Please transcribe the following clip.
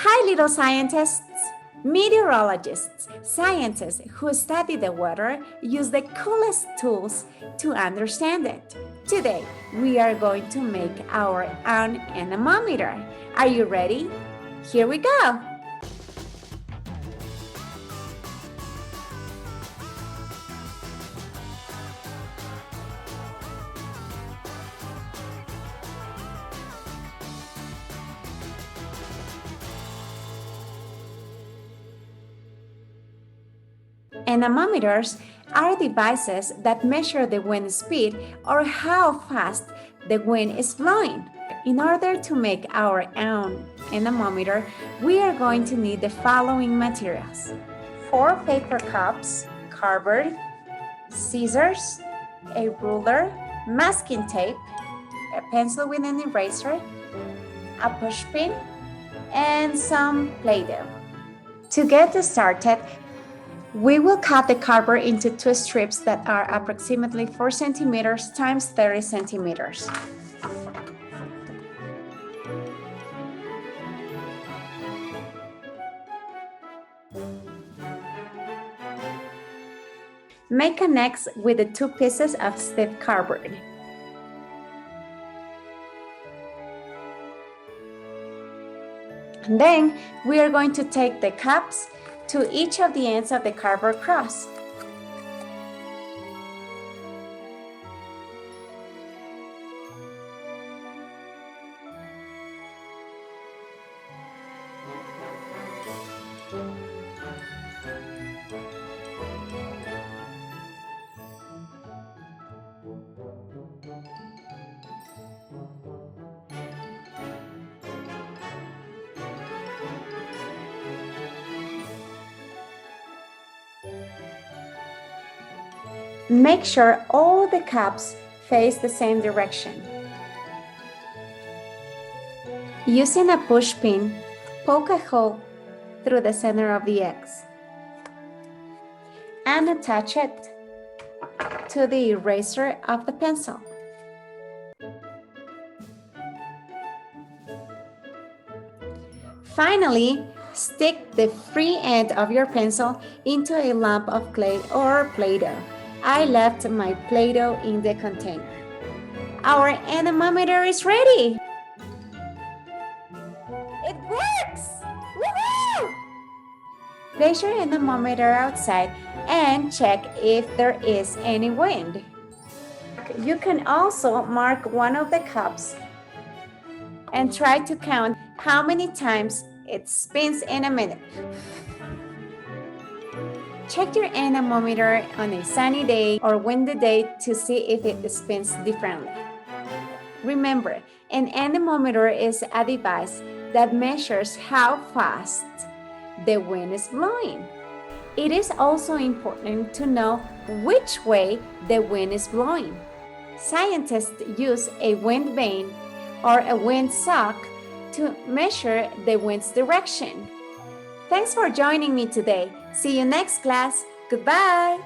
Hi, little scientists! Meteorologists, scientists who study the weather use the coolest tools to understand it. Today, we are going to make our own anemometer. Are you ready? Here we go! Anemometers are devices that measure the wind speed or how fast the wind is blowing. In order to make our own anemometer, we are going to need the following materials: 4 paper cups, cardboard, scissors, a ruler, masking tape, a pencil with an eraser, a push pin, and some Play-Doh. To get started, we will cut the cardboard into 2 strips that are approximately 4 centimeters times 30 centimeters. Make a neck with the 2 pieces of stiff cardboard. And then we are going to take the cups to each of the ends of the cardboard cross. Make sure all the cups face the same direction. Using a push pin, poke a hole through the center of the X and attach it to the eraser of the pencil. Finally, stick the free end of your pencil into a lump of clay or Play-Doh. I left my Play-Doh in the container. Our anemometer is ready! It works! Woohoo! Place your anemometer outside and check if there is any wind. You can also mark one of the cups and try to count how many times it spins in a minute. Check your anemometer on a sunny day or windy day to see if it spins differently. Remember, an anemometer is a device that measures how fast the wind is blowing. It is also important to know which way the wind is blowing. Scientists use a wind vane or a wind sock to measure the wind's direction. Thanks for joining me today. See you next class. Goodbye.